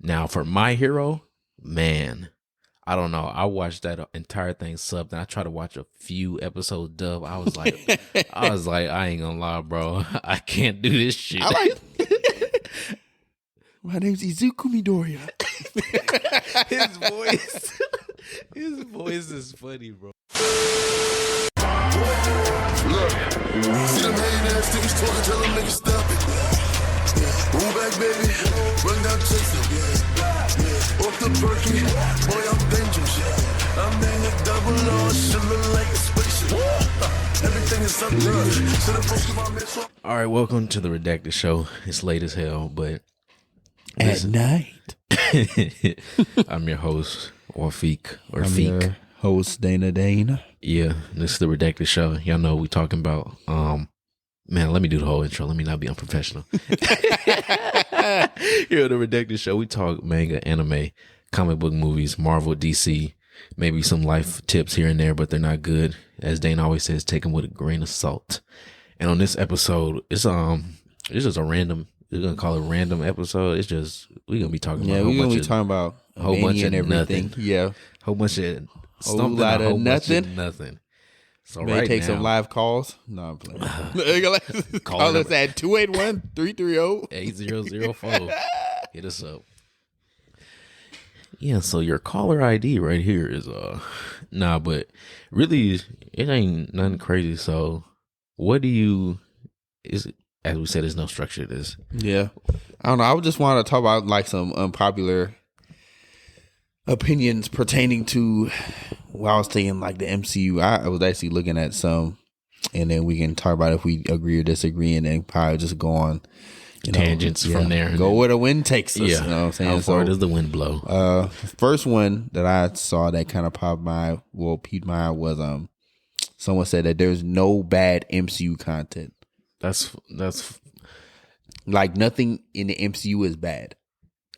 Now for My Hero, man, I don't know. I watched that entire thing subbed, and I tried to watch a few episodes dub. I was like, I ain't gonna lie, bro. I can't do this shit. I like. My name's Izuku Midoriya. His voice is funny, bro. Look, see them hating ass niggas talking, tell them niggas stop it. Move back, baby, run down, chase them. Off the perky, boy, I'm dangerous. I'm in a double R, shit look like a spaceship. Everything is up there. So the post of my miss. All right, welcome to the Redacts show. It's late as hell, but At night. I'm your host, or Feeq, or I'm Feeq. your host, Dane. Yeah, this is the Redacts show. Y'all know what we talking about. Man, let me do the whole intro. Let me not be unprofessional. Here on the Redacts show, we talk manga, anime, comic book movies, Marvel, DC, maybe some life tips here and there, but they're not good. As Dane always says, take them with a grain of salt. And on this episode, it's just a random. We're gonna call it a random episode. It's just we're gonna be talking about we're gonna be talking about a whole bunch of everything. nothing. Yeah, Whole bunch of whole lot of nothing. Nothing. So May right take now, some live calls. No, I'm playing. Call us at 281-330. 8004. Hit us up. Yeah, so your caller ID right here is but really it ain't nothing crazy. So what do you as we said, there's no structure to this. Yeah. I don't know. I would just want to talk about like some unpopular opinions pertaining to I was thinking like the MCU. I was actually looking at some, and then we can talk about if we agree or disagree, and then probably just go on Tangents from there. Go where the wind takes us. Yeah. You know what I'm saying? How far does the wind blow? First one that I saw that kind of piqued my eye was someone said that there's no bad MCU content. That's like nothing in the MCU is bad.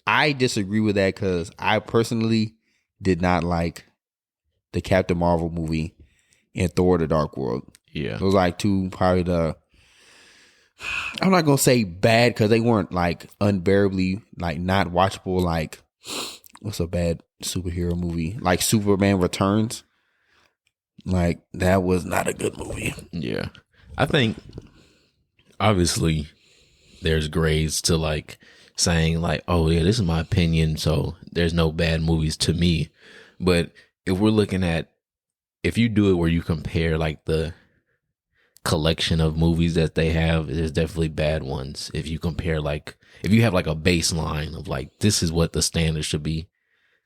I disagree with that because I personally did not like the Captain Marvel movie and Thor: The Dark World. Yeah, those like two probably I'm not gonna say bad because they weren't like unbearably like not watchable. Like what's a bad superhero movie? Like Superman Returns. Like that was not a good movie. Yeah, I think obviously there's grades to like saying like, oh yeah, this is my opinion, so there's no bad movies to me. But if we're looking at, if you do it where you compare like the collection of movies that they have, there's definitely bad ones. If you compare like, if you have like a baseline of like, this is what the standard should be,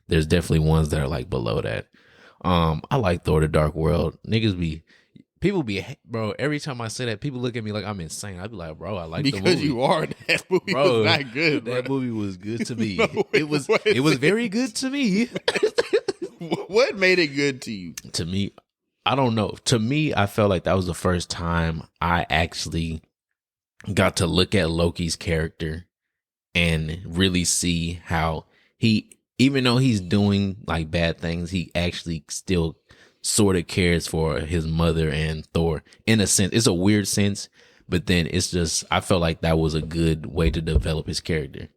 there's definitely ones that are like below that. I like Thor: The Dark World. People be, bro, every time I say that, people look at me like I'm insane. I'd be like, bro, I like the movie. Because you are. That movie bro, was not good, bro. That movie was good to me. No, it was very good to me. What made it good to you? To me, I don't know. To me, I felt like that was the first time I actually got to look at Loki's character and really see how he, even though he's doing like bad things, he actually still sort of cares for his mother and Thor in a sense. It's a weird sense, but then it's just, I felt like that was a good way to develop his character.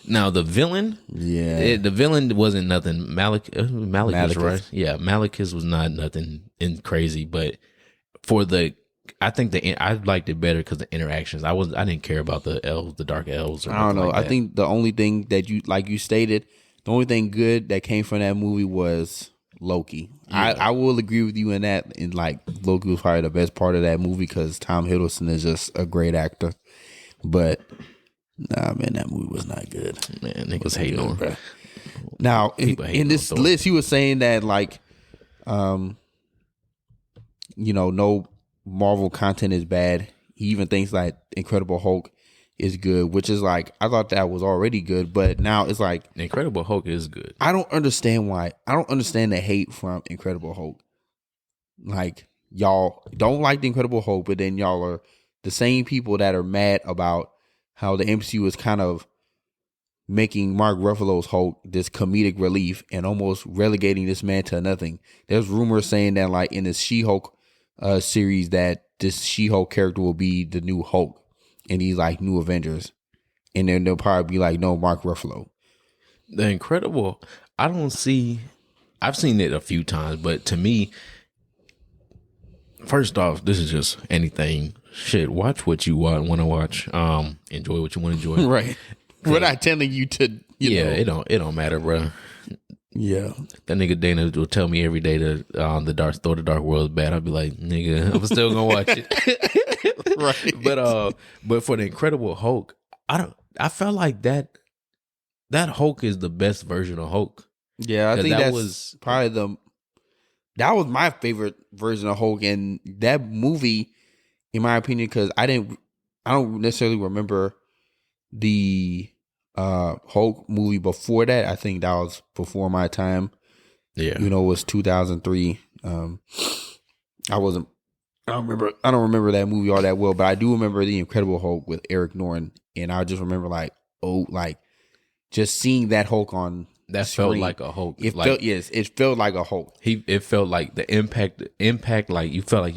Now the villain, the villain wasn't nothing. Malekith, right? Yeah, Malekith was not nothing crazy, but I think I liked it better because the interactions. I didn't care about the elves, the dark elves. Or I don't know. like I think the only thing that you stated, the only thing good that came from that movie was Loki. Yeah. I will agree with you in that. And like Loki was probably the best part of that movie because Tom Hiddleston is just a great actor. But nah, man, that movie was not good. Man, niggas hating on, bro. Now in this list, he was saying that like, no Marvel content is bad. He even thinks like Incredible Hulk is good, which is like, I thought that was already good, but now it's like Incredible Hulk is good. I don't understand why. I don't understand the hate from Incredible Hulk. Like, y'all don't like the Incredible Hulk, but then y'all are the same people that are mad about how the MCU is kind of making Mark Ruffalo's Hulk this comedic relief and almost relegating this man to nothing. There's rumors saying that like in this She-Hulk series that this She-Hulk character will be the new Hulk in these like new Avengers. And then they'll probably be like, no, Mark Ruffalo. The Incredible, I don't see. I've seen it a few times, but to me, first off, this is just anything. Shit, watch what you want to watch. Enjoy what you want to enjoy. Right. We're not telling you to. You know. It don't matter, bro. Yeah. That nigga Dana will tell me every day that the Dark World is bad. I'll be like, nigga, I'm still gonna watch it. Right. But for the Incredible Hulk, I felt like that Hulk is the best version of Hulk. Yeah, I think that was probably that was my favorite version of Hulk, and that movie, in my opinion, because I don't necessarily remember the Hulk movie before that. I think that was before my time. Yeah, it was 2003. I don't remember that movie all that well, but I do remember the Incredible Hulk with Eric Norton, and I just remember just seeing that Hulk on that screen, felt like a Hulk. It felt like a Hulk. It felt like the impact. Like you felt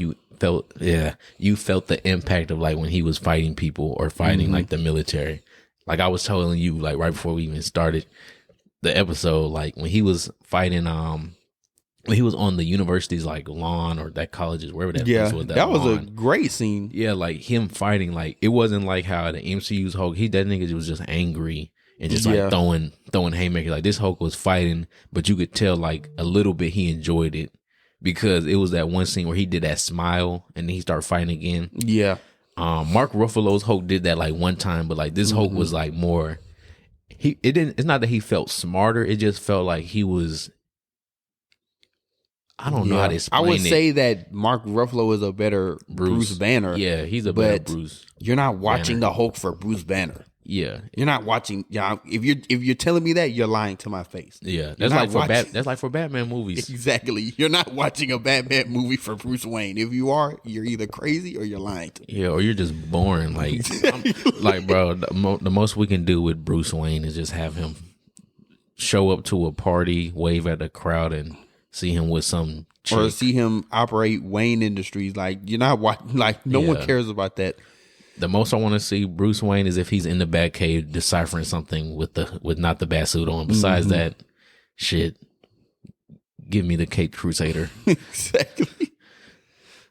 the impact of like when he was fighting people or fighting like the military. Like I was telling you, like right before we even started the episode, like when he was fighting, when he was on the university's like lawn or that college's wherever that place was. That was a great scene. Yeah, like him fighting, like it wasn't like how the MCU's Hulk. That nigga was just angry and just like throwing haymakers. Like this Hulk was fighting, but you could tell like a little bit he enjoyed it because it was that one scene where he did that smile and then he started fighting again. Yeah. Mark Ruffalo's Hulk did that like one time, but like this Hulk was like more. It's not that he felt smarter. It just felt like he was. I don't know how to explain it. I would say that Mark Ruffalo is a better Bruce Banner. Yeah, he's a better Bruce. You're not watching the Hulk for Bruce Banner. Yeah, you're not watching. Yeah, if you're telling me that, you're lying to my face. Yeah, that's like for Batman movies. Exactly. You're not watching a Batman movie for Bruce Wayne. If you are, you're either crazy or you're lying to me. Yeah, or you're just boring. Like, like bro, the most we can do with Bruce Wayne is just have him show up to a party, wave at the crowd, and see him with some chick. Or see him operate Wayne Industries. Like you're not watching. Like no one cares about that. The most I want to see Bruce Wayne is if he's in the Batcave deciphering something with not the bat suit on. Besides that, shit, give me the Caped Crusader. Exactly.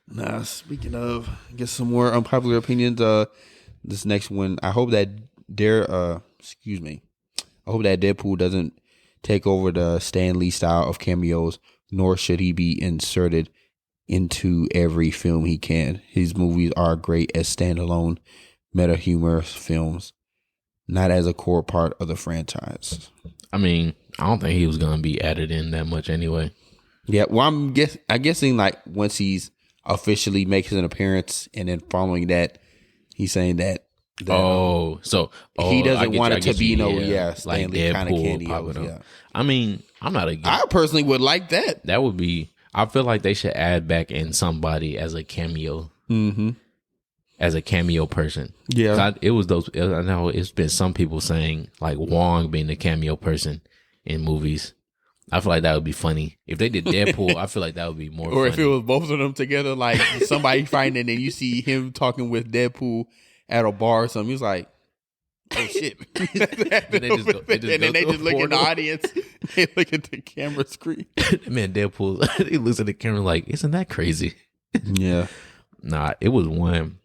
Nah, speaking of, I guess some more unpopular opinions. This next one, I hope that Deadpool doesn't take over the Stan Lee style of cameos, nor should he be inserted into every film he can. His movies are great as standalone meta humor films, not as a core part of the franchise. I mean, I don't think he was going to be added in that much anyway. Yeah, well, I'm guessing like once he's officially makes an appearance, and then following that, he's saying that. He doesn't want it to be Stan Lee kind of cameos. Yeah. I mean, I'm not against. I personally would like that. That would be. I feel like they should add back in somebody as a cameo, as a cameo person. Yeah, it was those. I know it's been some people saying like Wong being the cameo person in movies. I feel like that would be funny if they did Deadpool. I feel like that would be more. Or funny. If it was both of them together, like somebody fighting, and then you see him talking with Deadpool at a bar or something. He's like, oh shit. And then they just look in the audience. They look at the camera screen. Man, Deadpool, he looks at the camera like, isn't that crazy? Yeah. Nah, it was one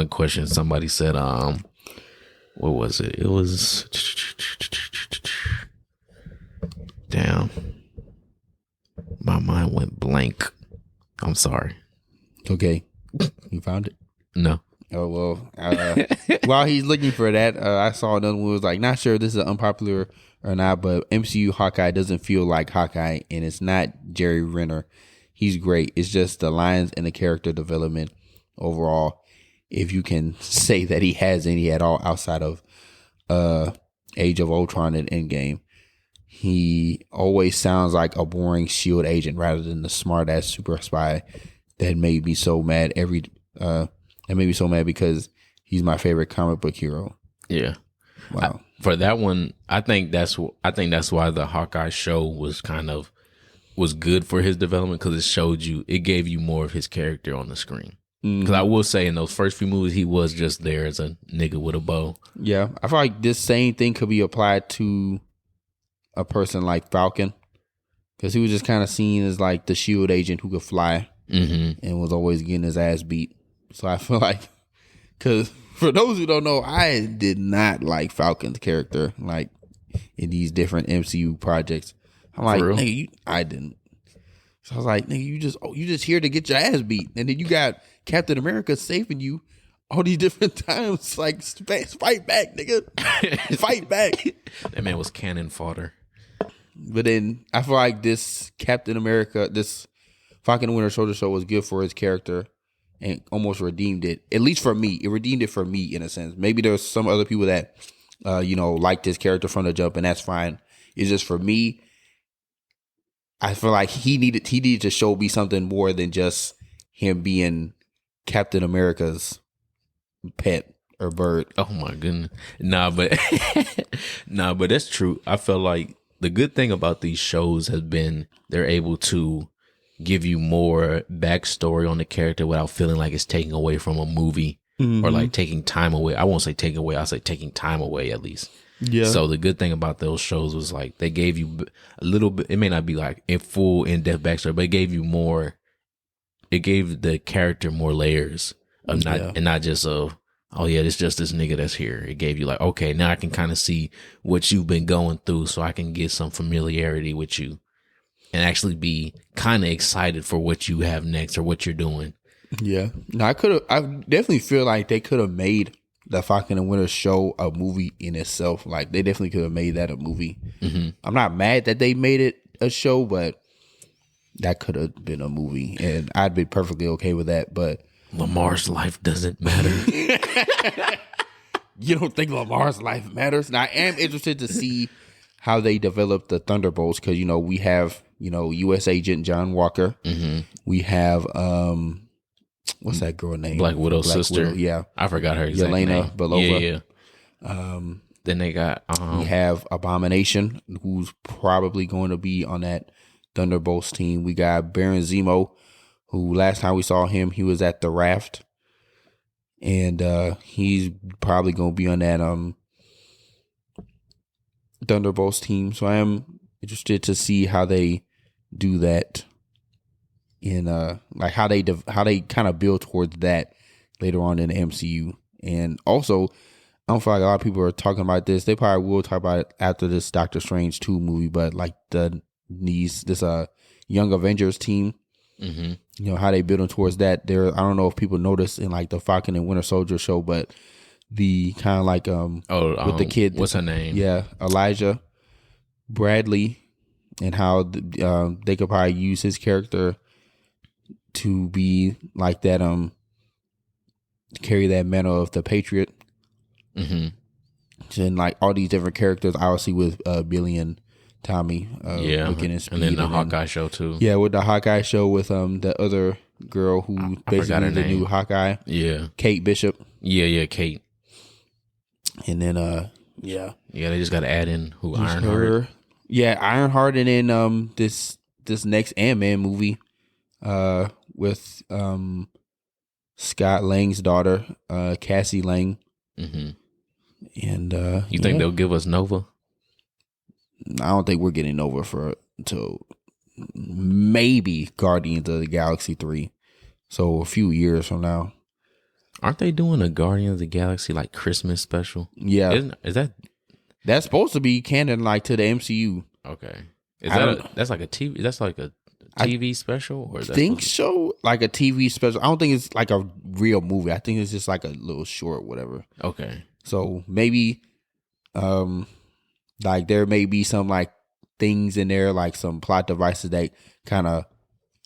question somebody said, what was it? It was damn. My mind went blank. I'm sorry. Okay. You found it? No. Oh, well, while he's looking for that, I saw another one. Was like, not sure if this is unpopular or not, but MCU Hawkeye doesn't feel like Hawkeye, and it's not Jerry Renner. He's great. It's just the lines and the character development overall. If you can say that he has any at all outside of Age of Ultron and Endgame, he always sounds like a boring SHIELD agent rather than the smart ass super spy that made me so mad That made me so mad because he's my favorite comic book hero. Yeah. Wow. For that one, I think that's why the Hawkeye show was good for his development, because it gave you more of his character on the screen. Because I will say in those first few movies, he was just there as a nigga with a bow. Yeah. I feel like this same thing could be applied to a person like Falcon, because he was just kind of seen as like the SHIELD agent who could fly and was always getting his ass beat. So I feel like, because for those who don't know, I did not like Falcon's character like in these different MCU projects. I'm like, nigga, I didn't. So I was like, nigga, you just here to get your ass beat, and then you got Captain America saving you all these different times. Like, fight back, nigga, fight back. That man was cannon fodder. But then I feel like this Captain America, this Falcon and Winter Soldier show was good for his character and almost redeemed it. At least for me, it redeemed it for me in a sense. Maybe there's some other people that liked his character from the jump, and that's fine. It's just for me, I feel like he needed to show me something more than just him being Captain America's pet or bird. Oh my goodness. But that's true. I feel like the good thing about these shows has been they're able to give you more backstory on the character without feeling like it's taking away from a movie or like taking time away. I won't say taking away. I'll say taking time away at least. Yeah. So the good thing about those shows was like they gave you a little bit. It may not be like in full in-depth backstory, but it gave you more. It gave the character more layers of not just oh yeah, it's just this nigga that's here. It gave you like, okay, now I can kind of see what you've been going through, so I can get some familiarity with you and actually be kind of excited for what you have next or what you're doing. Yeah. No, I definitely feel like they could have made the Falcon and Winter show a movie in itself. Like, they definitely could have made that a movie. I'm not mad that they made it a show, but that could have been a movie, and I'd be perfectly okay with that. But Lamar's life doesn't matter. You don't think Lamar's life matters? Now, I am interested to see how they develop the Thunderbolts, because we have U.S. Agent John Walker. We have what's that girl name? Black Widow's sister. Widow, yeah, I forgot her exact Yelena name. Belova. Yeah. Then they got we have Abomination, who's probably going to be on that Thunderbolts team. We got Baron Zemo, who last time we saw him, he was at the Raft, and he's probably going to be on that Thunderbolts team. So I am interested to see how they do that in like how they kind of build towards that later on in the MCU. And also, I don't feel like a lot of people are talking about this. They probably will talk about it after this Doctor Strange 2 movie, but like this Young Avengers team, how they building towards that. There, I don't know if people noticed in like the Falcon and Winter Soldier show, but the kind of like with the kid, what's her name? Yeah, Elijah Bradley, and how they could probably use his character to be like that, carry that mantle of the Patriot. And like all these different characters, obviously with Billy and Tommy, looking at Speed, and then the Hawkeye show too. Yeah, with the Hawkeye show with the other girl who basically the new Hawkeye. Yeah, Kate Bishop. Yeah, Kate. And then they just got to add in who Ironheart. Yeah, Ironheart, and then this next Ant-Man movie, with Scott Lang's daughter, Cassie Lang. And you think they'll give us Nova? I don't think we're getting Nova until maybe Guardians of the Galaxy 3. So a few years from now. Aren't they doing a Guardians of the Galaxy like Christmas special? Yeah. That's supposed to be canon like to the MCU. Okay. That's like a TV? That's like a TV special? Or I think so. Like a TV special. I don't think it's like a real movie. I think it's just like a little short, whatever. Okay. So maybe, like there may be some like things in there, like some plot devices that kind of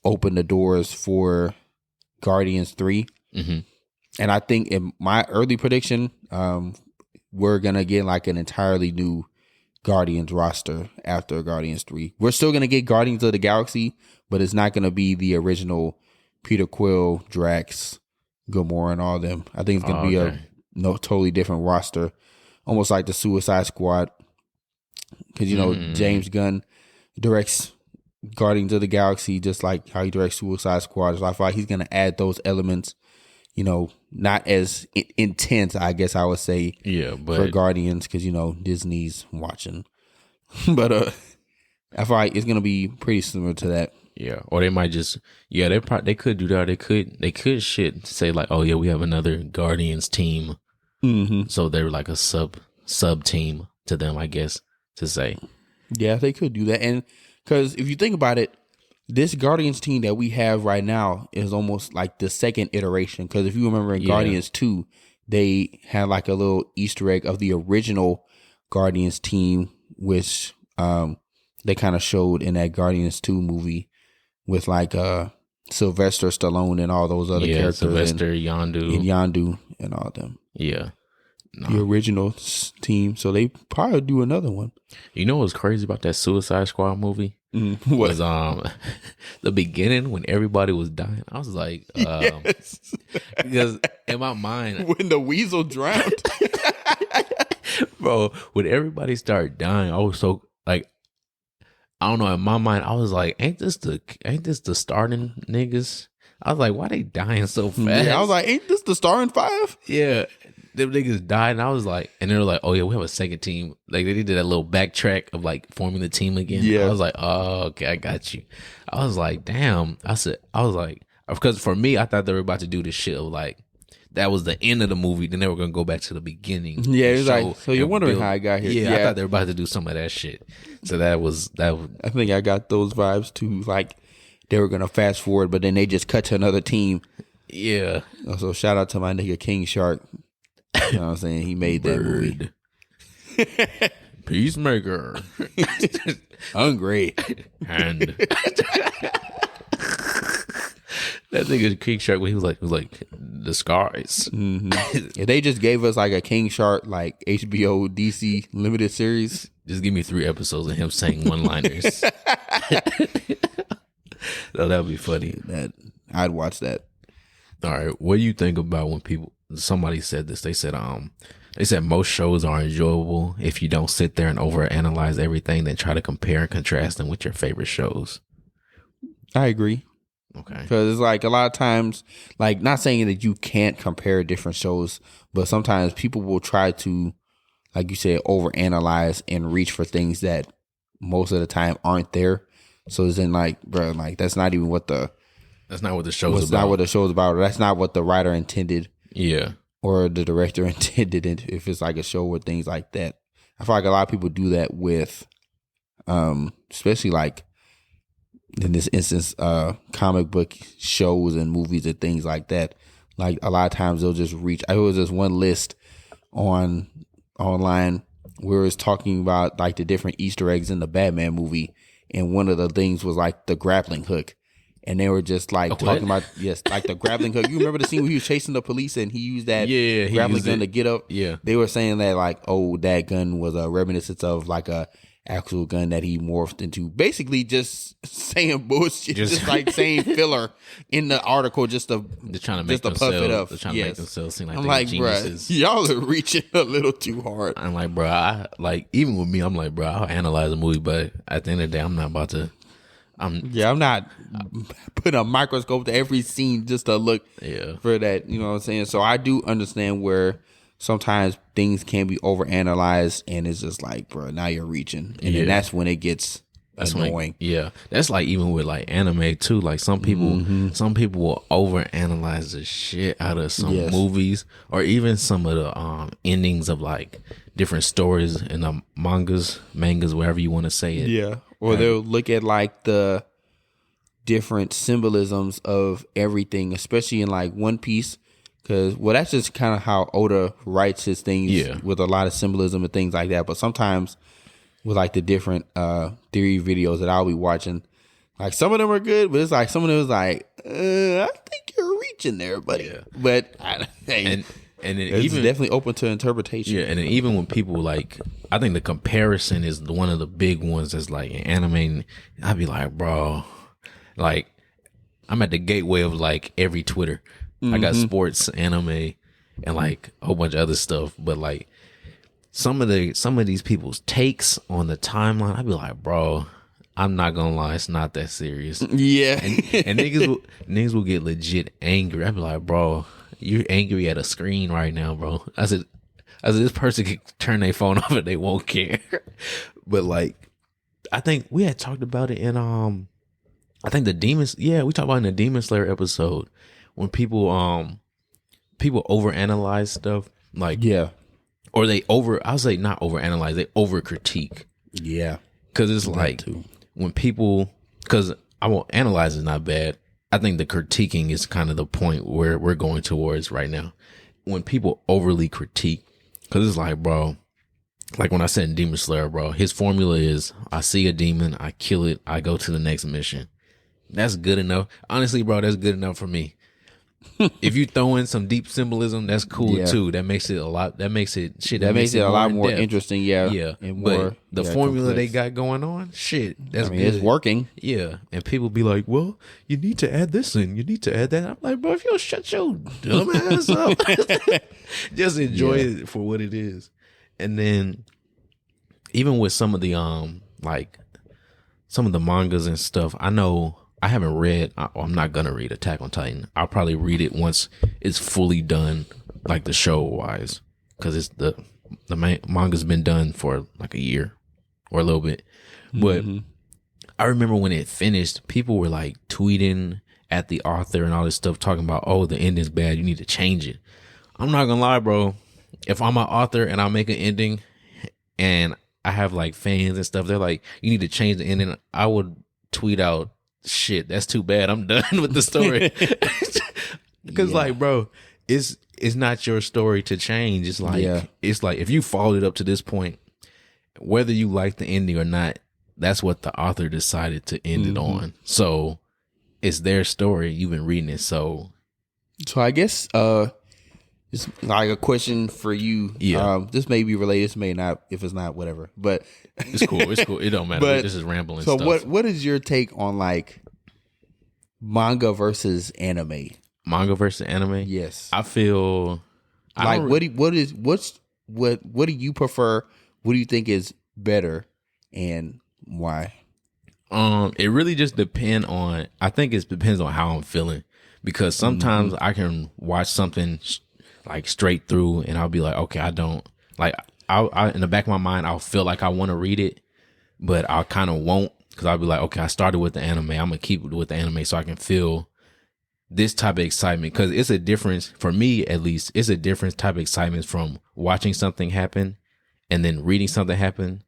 open the doors for Guardians 3. And I think in my early prediction, we're gonna get like an entirely new Guardians roster after Guardians 3. We're still gonna get Guardians of the Galaxy, but it's not gonna be the original Peter Quill, Drax, Gamora, and all them. I think it's gonna be a totally different roster, almost like the Suicide Squad, because James Gunn directs Guardians of the Galaxy just like how he directs Suicide Squad. So I feel like he's gonna add those elements, not as intense, I guess I would say, but for Guardians, because Disney's watching But I feel like it's gonna be pretty similar to that. Yeah, or they might just they could do that. They could shit say like, oh yeah, we have another Guardians team, so they're like a sub team to them, I guess to say. Yeah, they could do that, and because if you think about it, this Guardians team that we have right now is almost like the second iteration. Because if you remember in Guardians 2, they had like a little Easter egg of the original Guardians team, which they kind of showed in that Guardians 2 movie with like Sylvester Stallone and all those other characters. Sylvester, Yondu and all of them. Yeah. No. The original team. So they probably do another one. You know what's crazy about that Suicide Squad movie? What? Was the beginning when everybody was dying. I was like, yes. Because in my mind, when the weasel drowned, bro, when everybody started dying, I was so like, I don't know. In my mind, I was like, ain't this the starting niggas? I was like, why they dying so fast? Yeah, I was like, ain't this the starting five? Yeah. Them niggas died, and I was like, and they were like, oh yeah, we have a second team. Like they did that little backtrack of like forming the team again. Yeah. I was like, oh, okay, I got you. I was like, damn. I was like, because for me, I thought they were about to do this shit of like, that was the end of the movie. Then they were gonna go back to the beginning. Yeah, it was like, so you're wondering how I got here. Yeah, I thought they were about to do some of that shit. So that was. I think I got those vibes too. Like they were gonna fast forward, but then they just cut to another team. Yeah. So shout out to my nigga King Shark. You know what I'm saying? He made that movie. Peacemaker. Hungry. And that nigga King Shark when he was like the skies. If they just gave us like a King Shark like HBO DC limited series. Just give me 3 episodes of him saying one-liners. No, that would be funny. I'd watch that. All right. What do you think about when somebody said this? They said most shows are enjoyable if you don't sit there and overanalyze everything, then try to compare and contrast them with your favorite shows. I agree. Okay. Because it's like a lot of times, like not saying that you can't compare different shows, but sometimes people will try to, like you said, overanalyze and reach for things that most of the time aren't there. So it's in like, bro, like that's not even what the show's about. That's not what the show's about. That's not what the writer intended. Yeah. Or the director intended it, if it's like a show or things like that. I feel like a lot of people do that with, especially like in this instance, comic book shows and movies and things like that. Like a lot of times they'll just reach. I was just one list online where it's talking about like the different Easter eggs in the Batman movie, and one of the things was like the grappling hook. And they were just like talking about, like the grappling hook. You remember the scene where he was chasing the police and he used that grappling gun to get up? Yeah. They were saying that like, oh, that gun was a reminiscence of like a actual gun that he morphed into. Basically just saying bullshit, just like saying filler in the article just to puff it up. They're trying to make themselves seem like I'm they're like, geniuses. Bruh, y'all are reaching a little too hard. I'm like, bro, even with me, I'm like, bro, I'll analyze a movie, but at the end of the day, I'm not about to. I'm not putting a microscope to every scene just to look for that. You know what I'm saying? So I do understand where sometimes things can be overanalyzed, and it's just like, bro, now you're reaching, and then that's when it gets annoying. That's like even with like anime too. Like some people will overanalyze the shit out of some movies, or even some of the endings of like different stories in the mangas, wherever you want to say it. Yeah. Or they'll look at like the different symbolisms of everything, especially in like One Piece. Because, well, that's just kind of how Oda writes his things with a lot of symbolism and things like that. But sometimes with like the different theory videos that I'll be watching, like some of them are good, but it's like some of them is like, I think you're reaching there, buddy. Yeah. But and then it's definitely open to interpretation. Yeah, and then even when people like, I think the comparison is one of the big ones. That's like in anime. I'd be like, bro, like I'm at the gateway of like every Twitter. I got sports, anime, and like a whole bunch of other stuff. But like some of these people's takes on the timeline, I'd be like, bro, I'm not gonna lie, it's not that serious. Yeah, and niggas will get legit angry. I'd be like, bro, you're angry at a screen right now, bro. I I said, this person can turn their phone off and they won't care. But like, I think we had talked about it in I think the demons. Yeah, we talked about it in the Demon Slayer episode when people overanalyze stuff, like Yeah. or they I'll say not overanalyze, they over critique. Yeah. Because it's like when people, because I won't analyze is not bad. I think the critiquing is kind of the point where we're going towards right now. When people overly critique, because it's like, bro, like when I said in Demon Slayer, bro, his formula is I see a demon, I kill it, I go to the next mission. That's good enough. Honestly, bro, that's good enough for me. If you throw in some deep symbolism, that's cool too. That makes it a lot. That makes it a lot more interesting. Yeah, yeah. And but the formula complex. they got going on, shit, that's good. It's working. Yeah, and people be like, "Well, you need to add this in. You need to add that." I'm like, bro, if you don't shut your dumb ass up, just enjoy it for what it is. And then, even with some of the like some of the mangas and stuff, I know. I haven't read. I'm not gonna read Attack on Titan. I'll probably read it once it's fully done, like the show wise, because it's the manga's been done for like a year or a little bit. But I remember when it finished, people were like tweeting at the author and all this stuff, talking about, "Oh, the ending's bad. You need to change it." I'm not gonna lie, bro. If I'm an author and I make an ending, and I have like fans and stuff, they're like, "You need to change the ending." I would tweet out, "Shit, that's too bad. I'm done with the story." Because like, bro, it's not your story to change. It's like it's like if you followed it up to this point, whether you like the ending or not, that's what the author decided to end it on. So it's their story. You've been reading it. So I guess it's like a question for you. Yeah. This may be related. This may not. If it's not, whatever. But it's cool. It's cool. It don't matter. But, this is rambling so stuff. what is your take on like manga versus anime? Manga versus anime? Yes. I feel like what do you prefer? What do you think is better and why? It really just depends on. I think it depends on how I'm feeling, because sometimes I can watch something like straight through and I'll be like, okay, I don't like. I in the back of my mind, I'll feel like I want to read it, but I kind of won't, because I'll be like, okay, I started with the anime. I'm gonna keep it with the anime so I can feel this type of excitement, because it's a difference for me, at least. It's a different type of excitement from watching something happen and then reading something happen.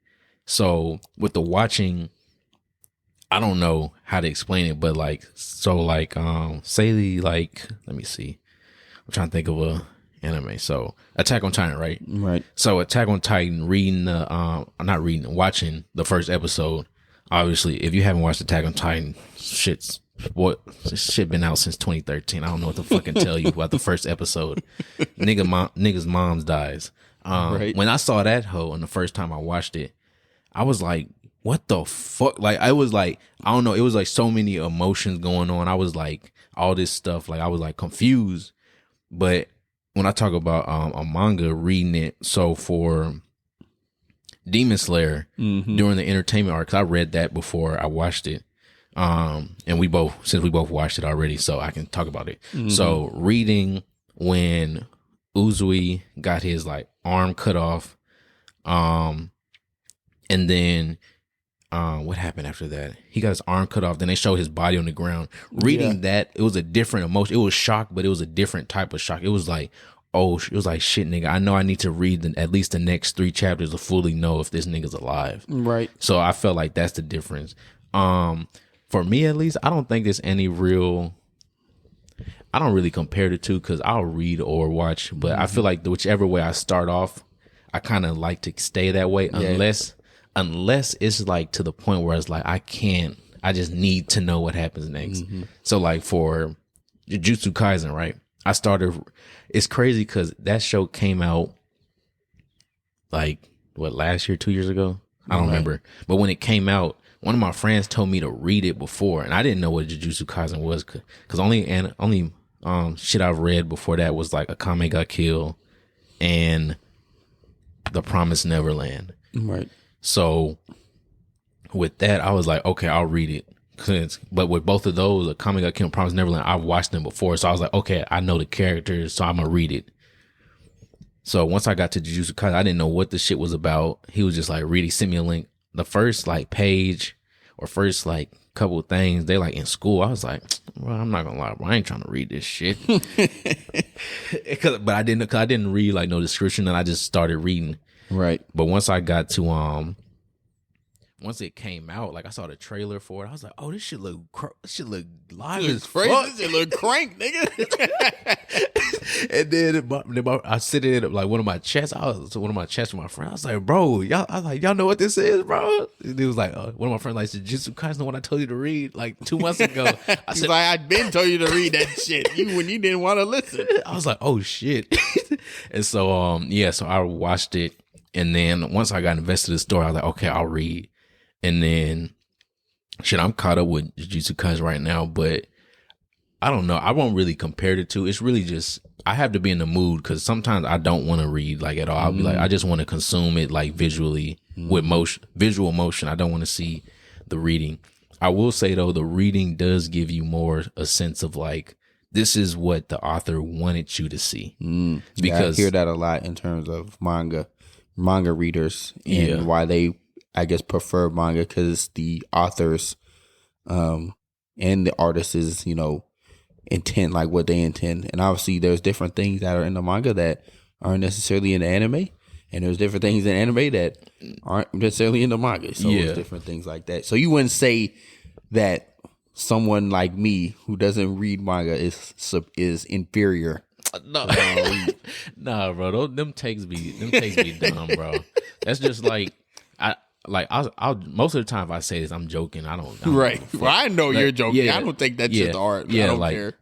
So with the watching, I don't know how to explain it, but like, so like, say like, let me see. I'm trying to think of a anime. So Attack on Titan, right? Right. So Attack on Titan, watching the first episode. Obviously, if you haven't watched Attack on Titan, shit been out since 2013. I don't know what to fucking tell you about the first episode. Niggas' moms dies. Right. When I saw that hoe and the first time I watched it, I was like, what the fuck? Like, I was like, I don't know. It was like so many emotions going on. I was like, all this stuff. Like, I was like confused. But when I talk about a manga, reading it, so for Demon Slayer, during the entertainment arc, 'cause I read that before I watched it. And since we both watched it already, so I can talk about it. So reading when Uzui got his like arm cut off, and then what happened after that? He got his arm cut off. Then they showed his body on the ground. Reading that, it was a different emotion. It was shock, but it was a different type of shock. It was like, oh, it was like, shit, nigga. I know I need to read at least the next 3 chapters to fully know if this nigga's alive. Right. So I felt like that's the difference. For me, at least, I don't think there's any real. I don't really compare the two, because I'll read or watch, but I feel like whichever way I start off, I kind of like to stay that way, unless it's like to the point where it's like I just need to know what happens next. So like for Jujutsu Kaisen, right? It's crazy because that show came out like last year, 2 years ago? I don't remember. But when it came out, one of my friends told me to read it before, and I didn't know what Jujutsu Kaisen was, because only shit I've read before that was like Akame ga Kill and The Promised Neverland. Right. So with that, I was like, okay, I'll read it. But with both of those, Akame ga Kill and Promised Neverland, I've watched them before, so I was like, okay, I know the characters, so I'm gonna read it. So once I got to Jujutsu Kaisen, I didn't know what the shit was about. He was just like, really send me a link. The first like page or first like couple of things, they like in school. I was like, well, I'm not gonna lie, bro, I ain't trying to read this shit. But I didn't read like no description, and I just started reading. Right. But once I got to once it came out, like I saw the trailer for it, I was like, "Oh, this shit look live as fuck. This shit look crank, nigga." And then I sit in like one of my chats. With my friend. I was like, "Bro, y'all know what this is, bro?" And he was like, "One of my friends like Jujutsu Kaisen, the one I told you to read like 2 months ago." I said, "I'd been told you to read that shit when you didn't want to listen." I was like, "Oh shit!" And so so I watched it, and then once I got invested in the story, I was like, "Okay, I'll read." And then, shit, I'm caught up with Jujutsu Kaisen right now, but I don't know. I won't really compare the two. It's really just, I have to be in the mood because sometimes I don't want to read like at all. I'll be like, I just want to consume it like visually with visual motion. I don't want to see the reading. I will say though, the reading does give you more a sense of like, this is what the author wanted you to see. Because I hear that a lot in terms of manga readers and why they, I guess, prefer manga, because the authors and the artists' intent, like what they intend. And obviously there's different things that are in the manga that aren't necessarily in the anime, and there's different things in anime that aren't necessarily in the manga. So it's different things like that. So you wouldn't say that someone like me who doesn't read manga is inferior. No, nah, bro. Them takes be dumb, bro. That's just like I'll most of the time if I say this, I'm joking. I don't right. Well, I know you're joking. Yeah, I don't think that's just art. Yeah, I don't care.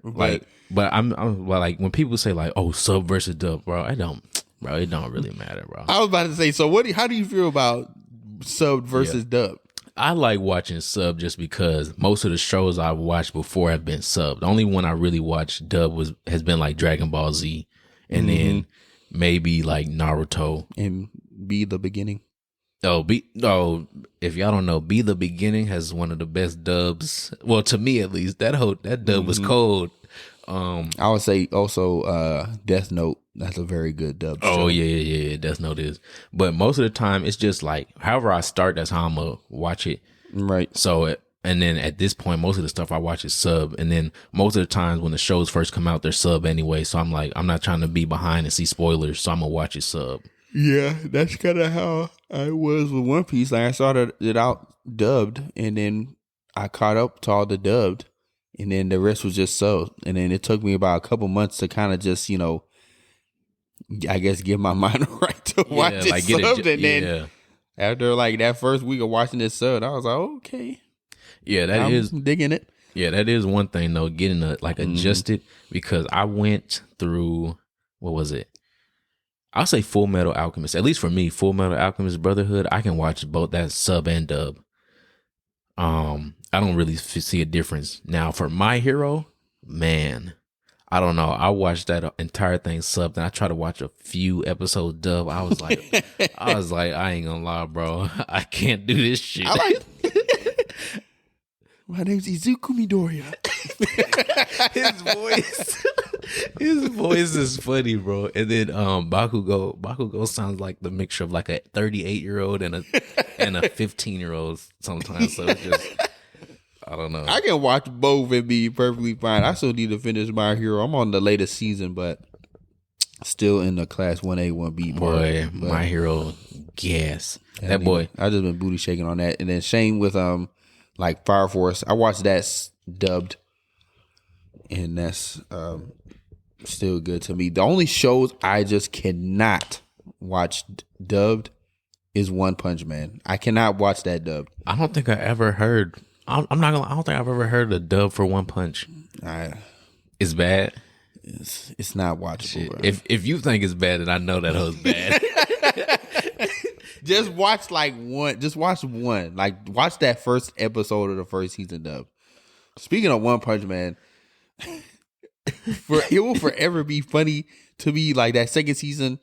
But I'm like when people say like, oh, sub versus dub, bro, it don't really matter, bro. I was about to say, so how do you feel about sub versus dub? I like watching sub just because most of the shows I've watched before have been sub. The only one I really watched dub has been like Dragon Ball Z, and then maybe like Naruto and Be the Beginning. If y'all don't know, Be the Beginning has one of the best dubs. Well, to me at least, that dub was cold. I would say also Death Note. That's a very good dub. Oh yeah. Death Note is. But most of the time, it's just like however I start, that's how I'm gonna watch it. Right. So and then at this point, most of the stuff I watch is sub. And then most of the times when the shows first come out, they're sub anyway. So I'm like, I'm not trying to be behind and see spoilers, so I'm gonna watch it sub. Yeah, that's kind of how I was with One Piece. Like I started it out dubbed, and then I caught up to all the dubbed, and then the rest was just subbed. And then it took me about a couple months to kind of just, I guess give my mind a right to watch it like subbed. And then after like that first week of watching it subbed, I was like, okay. Yeah, I'm digging it. Yeah, that is one thing though, getting adjusted, because I went through, what was it? I'll say Full Metal Alchemist. At least for me, Full Metal Alchemist Brotherhood, I can watch both that sub and dub. I don't really see a difference. Now for My Hero, man, I don't know. I watched that entire thing sub, and I tried to watch a few episodes dub. I was like, I ain't gonna lie, bro. I can't do this shit. My name's Izuku Midoriya. His voice is funny, bro. And then Bakugo sounds like the mixture of like a 38-year-old and a 15-year-old sometimes. So it's just, I don't know. I can watch both and be perfectly fine. I still need to finish My Hero. I'm on the latest season, but still in the class 1A, 1B part. Boy, My Hero, yes. That boy. I just been booty shaking on that. And then Shane with like Fire Force. I watched that dubbed, and that's still good to me. The only shows I just cannot watch dubbed is One Punch Man. I cannot watch that dubbed. I don't think I ever heard. I don't think I've ever heard a dub for One Punch. It's bad. It's not watchable. If you think it's bad, then I know that hoe's bad. Just watch one. Just watch one. Like watch that first episode of the first season dub. Speaking of One Punch Man, it will forever be funny to me. Like that second season,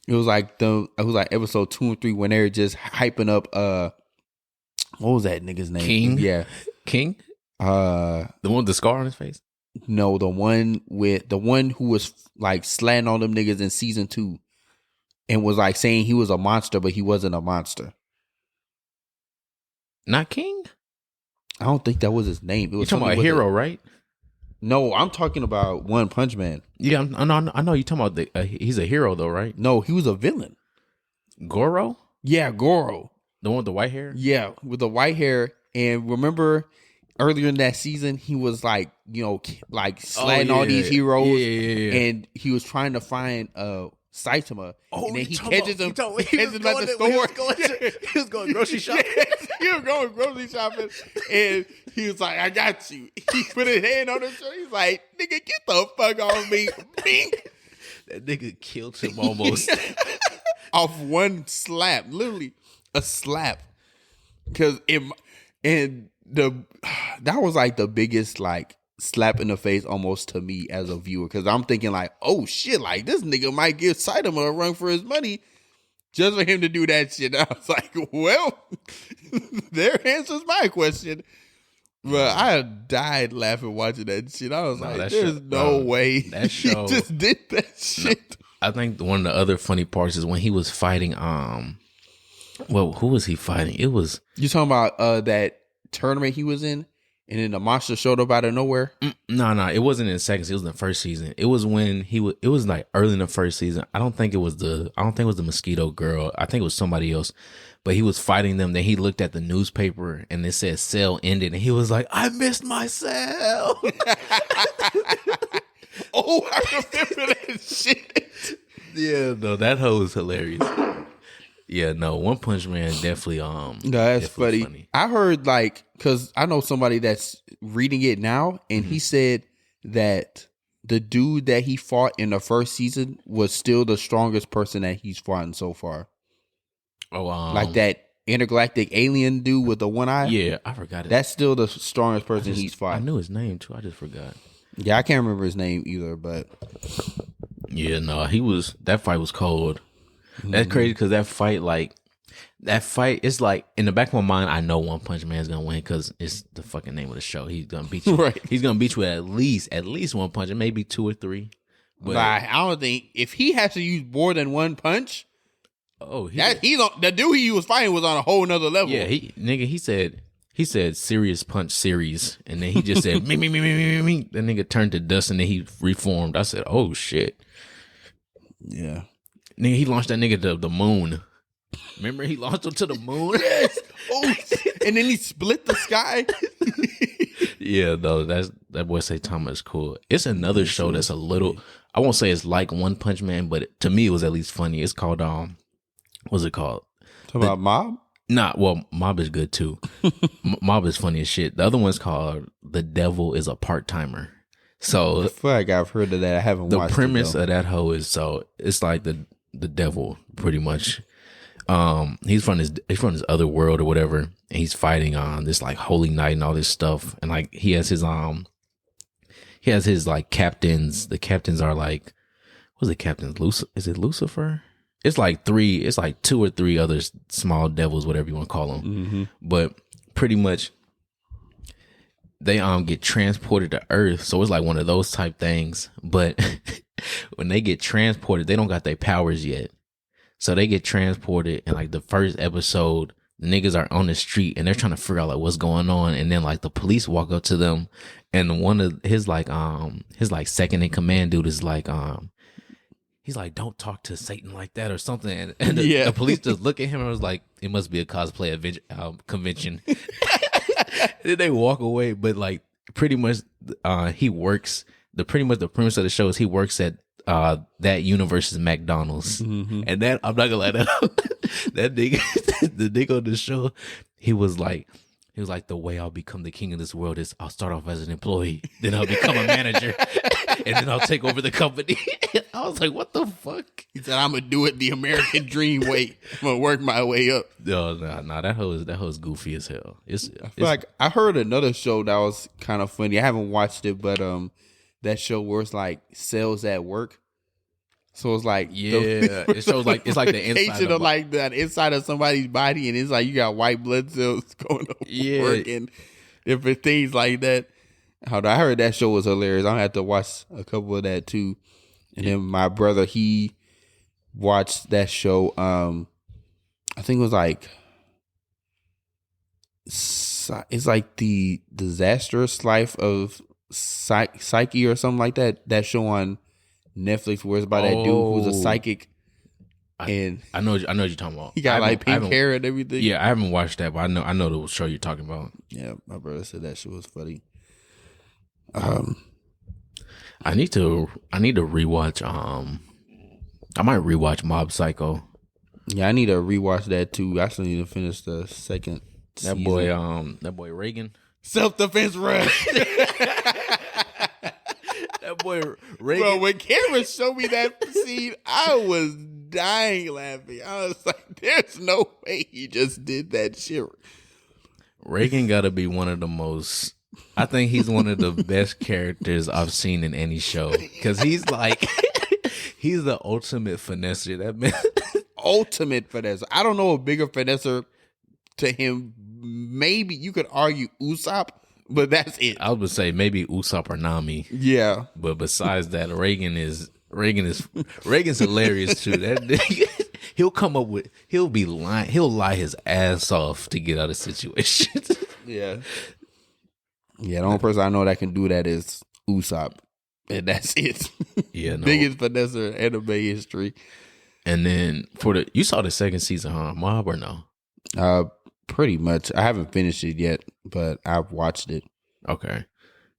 it was like episode 2 and 3 when they were just hyping up. What was that nigga's name? King. Yeah, King. The one with the scar on his face. No, the one who was like slanting on them niggas in season 2. and was like saying he was a monster, but he wasn't a monster. Not King? I don't think that was his name. It was You're talking about Hero, right? No, I'm talking about One Punch Man. Yeah, I know you're talking about he's a hero though, right? No, he was a villain. Goro? Yeah, Goro. The one with the white hair? Yeah, with the white hair. And remember earlier in that season, he was like, like slaying all these heroes. Yeah. And he was trying to find Saitama. Oh, and then he catches him. He catches him at the store. He was going grocery shopping. He was going grocery shopping. And he was like, I got you. He put his hand on his shoulder. He's like, nigga, get the fuck off me. Bink. That nigga killed him almost. Off one slap. Literally a slap. Because that was like the biggest like slap in the face almost to me as a viewer, because I'm thinking like, oh shit, like this nigga might give Saitama a run for his money just for him to do that shit. I was like, well, there answers my question. But I died laughing watching that shit. I was like, there's no way that show he just did that shit. I think one of the other funny parts is when he was fighting well, who was he fighting? It was You talking about that tournament he was in, and then the monster showed up out of nowhere? No, it wasn't in the second season. It was in the first season. It was when it was like early in the first season. I don't think it was the mosquito girl. I think it was somebody else. But he was fighting them. Then he looked at the newspaper and it said sale ended, and he was like, I missed my sale. Oh, I remember that shit. Yeah, no, that hoe was hilarious. Yeah, no, One Punch Man definitely No, that's funny. I heard because I know somebody that's reading it now, and he said that the dude that he fought in the first season was still the strongest person that he's fought so far. Oh, like that intergalactic alien dude with the one eye. Yeah, I forgot it. That's still the strongest person he's fought. I knew his name too. I just forgot. Yeah, I can't remember his name either, but yeah, no, that fight was cold. That's crazy because that fight, it's like in the back of my mind, I know One Punch Man's gonna win because it's the fucking name of the show. He's gonna beat you. Right. He's gonna beat you at least one punch, and maybe two or three. But I don't think if he has to use more than one punch. Oh, the dude he was fighting was on a whole nother level. Yeah, he said serious punch series, and then he just said me. That nigga turned to dust, and then he reformed. I said, oh shit. Yeah. Nigga, he launched that nigga to the moon. Remember, he launched him to the moon. Yes. Oh, and then he split the sky. Yeah, though that boy Saitama is cool. It's another show that's a little. I won't say it's like One Punch Man, but to me it was at least funny. It's called what's it called? Talking about Mob? Nah, well, Mob is good too. Mob is funny as shit. The other one's called The Devil is a Part-Timer. So I feel like I've heard of that. I haven't watched it. The premise of that hoe is it's like the devil pretty much. He's from his other world or whatever, and he's fighting on this like holy night and all this stuff, and like he has his like captains. The captains are like, what's the captains? Is it Lucifer? It's like two or three other small devils, whatever you want to call them. Mm-hmm. But pretty much they get transported to Earth, so it's like one of those type things. But when they get transported, they don't got their powers yet. So they get transported, and like the first episode, the niggas are on the street and they're trying to figure out like what's going on, and then like the police walk up to them, and one of his second in command dude is like he's like, don't talk to Satan like that or something, and the police just look at him and was like, it must be a cosplay convention. Then they walk away, but like pretty much he works. The premise of the show is he works at that universe's McDonald's. Mm-hmm. And that, I'm not gonna lie, that nigga, the nigga on the show, he was like, the way I'll become the king of this world is I'll start off as an employee, then I'll become a manager, and then I'll take over the company. I was like, what the fuck? He said, I'm gonna do it the American dream way. I'm gonna work my way up. No, that hoe is goofy as hell. I feel like I heard another show that was kind of funny. I haven't watched it, but that show where it's like sales at work. So it's like it shows like it's like the inside of like the inside of somebody's body, and it's like you got white blood cells going over work and different things like that. I heard that show was hilarious. I'm gonna have to watch a couple of that too. And then my brother, he watched that show. I think it was like it's like the disastrous life of Psyche or something like that. That show on Netflix where it's about that dude who's a psychic. And I know what you're talking about. He got like pink hair and everything. Yeah, I haven't watched that, but I know the show you're talking about. Yeah, my brother said that shit was funny. I need to rewatch. I might rewatch Mob Psycho. Yeah, I need to rewatch that too. I still need to finish the second. That boy Reagan. Self-defense rush. That boy Reagan. Bro, when Cameron showed me that scene, I was dying laughing. I was like, there's no way he just did that shit. Reagan got to be one of the most. I think he's one of the best characters I've seen in any show because he's like, he's the ultimate finesser. That man, ultimate finesser. I don't know a bigger finesser to him. Maybe you could argue Usopp, but that's it. I would say maybe Usopp or Nami. Yeah, but besides that, Reagan's hilarious too. That nigga, he'll lie his ass off to get out of situations. Yeah. Yeah, the only person I know that can do that is Usopp. And that's it. Yeah, no. Biggest finesser in anime history. And then you saw the second season, huh? Mob or no? Pretty much. I haven't finished it yet, but I've watched it. Okay.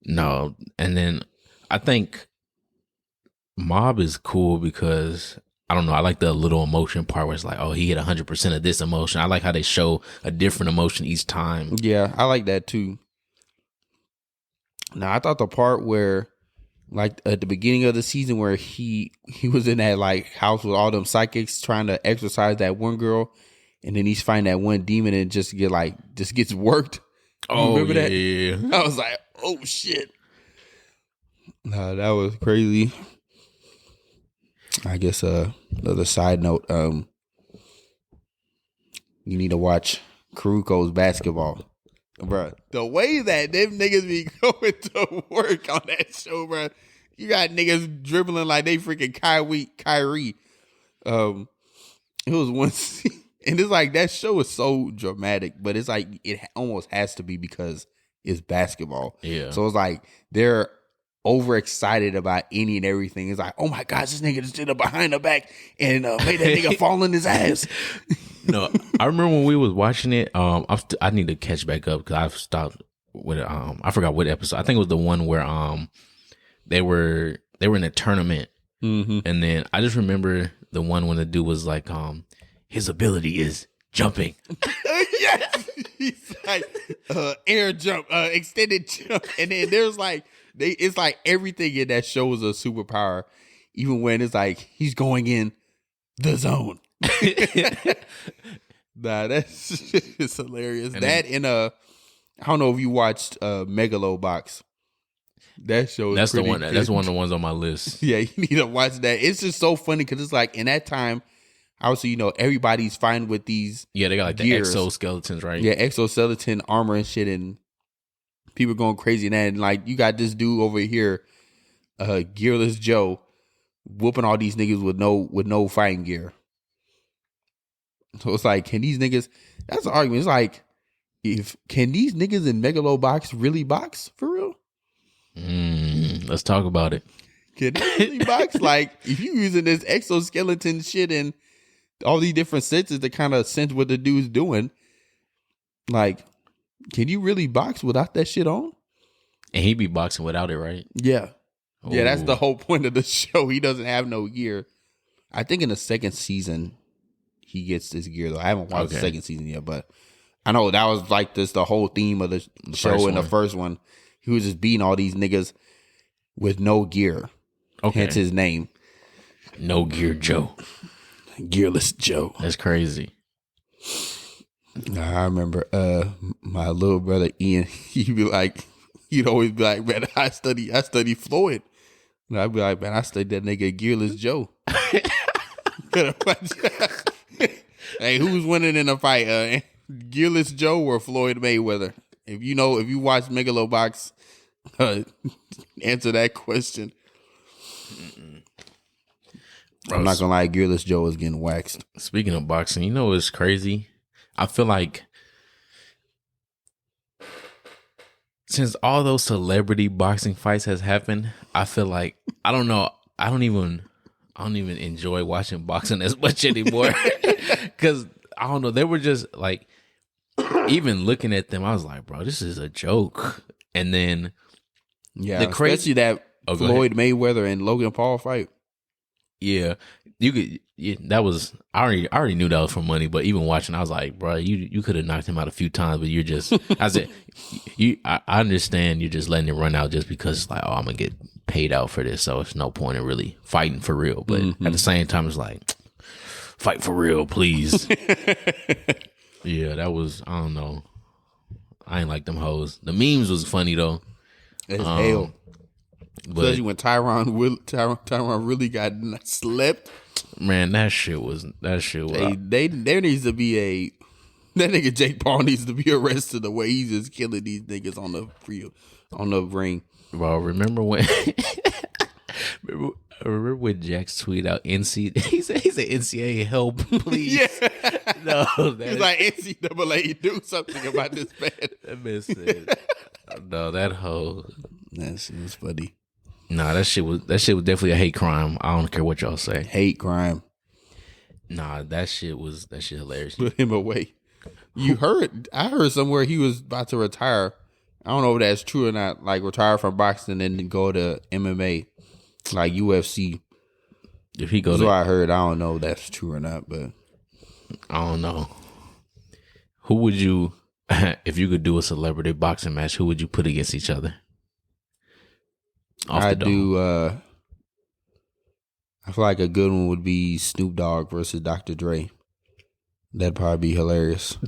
No. And then I think Mob is cool because I don't know. I like the little emotion part where it's like, oh, he hit 100% of this emotion. I like how they show a different emotion each time. Yeah, I like that too. Now, I thought the part where, like at the beginning of the season, where he was in that like house with all them psychics trying to exorcise that one girl, and then he's fighting that one demon and just gets worked. Oh, remember that? Yeah. I was like, oh shit. Nah, that was crazy. I guess another side note, you need to watch Kuroko's basketball. Bro, the way that them niggas be going to work on that show, bro. You got niggas dribbling like they freaking Kyrie. It was one scene, and it's like that show is so dramatic, but it's like it almost has to be because it's basketball. Yeah. So it's like they're overexcited about any and everything. It's like, oh my gosh, this nigga just did a behind the back and made that nigga fall in his ass. No, I remember when we was watching it. I need to catch back up because I've stopped with it. I forgot what episode. I think it was the one where they were in a tournament, and then I just remember the one when the dude was like, his ability is jumping. Yes, he's like air jump, extended jump, and then there's like it's like everything in that show is a superpower, even when it's like he's going in the zone. Nah, that's it's hilarious. And that and I don't know if you watched Megalobox. That show is that's the one. good. That's one of the ones on my list. Yeah, you need to watch that. It's just so funny because it's like in that time, obviously, everybody's fine with these. Yeah, they got like gears. The exoskeletons, right? Yeah, exoskeleton armor and shit, and people going crazy. And then like you got this dude over here, Gearless Joe, whooping all these niggas with no fighting gear. So it's like, can these niggas? That's the argument. It's like, can these niggas in Megalobox really box for real? Let's talk about it. Can they really box? Like, if you using this exoskeleton shit and all these different senses to kind of sense what the dude's doing, like, can you really box without that shit on? And he be boxing without it, right? Yeah. Ooh. Yeah, that's the whole point of the show. He doesn't have no gear. I think in the second season, he gets this gear, though. I haven't watched the second season yet, but I know that was like the whole theme of the show in the first one. He was just beating all these niggas with no gear. Okay. Hence his name. No Gear Joe. Gearless Joe. That's crazy. I remember my little brother Ian, he'd always be like, man, I study Floyd. And I'd be like, man, I studied that nigga Gearless Joe. Hey, who's winning in a fight? Gearless Joe or Floyd Mayweather? If you watch Megalobox, answer that question. I'm not gonna lie, Gearless Joe is getting waxed. Speaking of boxing, you know what's crazy? I feel like since all those celebrity boxing fights has happened, I feel like I don't know. I don't even enjoy watching boxing as much anymore because I don't know. They were just like, even looking at them, I was like, bro, this is a joke. And then the crazy that Floyd Mayweather and Logan Paul fight. Yeah, you could. Yeah, that was I already knew that was for money, but even watching, I was like, bro, you could have knocked him out a few times, but you're just. I said, I understand you're just letting it run out just because it's like, oh, I'm gonna get paid out for this, so it's no point in really fighting for real. But at the same time, it's like, fight for real, please. Yeah, that was, I don't know. I ain't like them hoes. The memes was funny though. As hell. Especially when Tyron really got slept. Man, that shit was. There needs to be that nigga Jake Paul needs to be arrested the way he's just killing these niggas on the ring. Bro, remember when? Remember when Jax tweeted out NC? He said NCAA help, please. Yeah. No, he's like NCAA do something about this man. That man said, no, that hoe. That shit was funny. Nah, that shit was definitely a hate crime. I don't care what y'all say. Hate crime. Nah, that shit hilarious. Put him away. I heard somewhere he was about to retire. I don't know if that's true or not. Like retire from boxing and then go to MMA, like UFC. If he goes, that's what I heard. I don't know if that's true or not, but I don't know. Who would you, if you could do a celebrity boxing match? Who would you put against each other? I feel like a good one would be Snoop Dogg versus Dr. Dre. That'd probably be hilarious.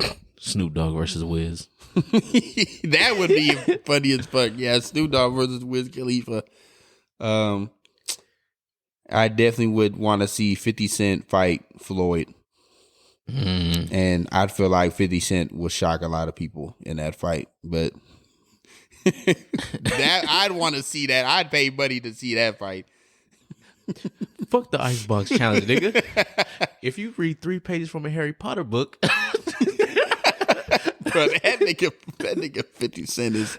Snoop Dogg versus Wiz. That would be funny as fuck. Yeah, Snoop Dogg versus Wiz Khalifa. I definitely would want to see 50 Cent fight Floyd. And I'd feel like 50 Cent would shock a lot of people in that fight. But that I'd want to see that. I'd pay money to see that fight. Fuck the Icebox Challenge, nigga. If you read 3 pages from a Harry Potter book. Bro, that nigga 50 Cent is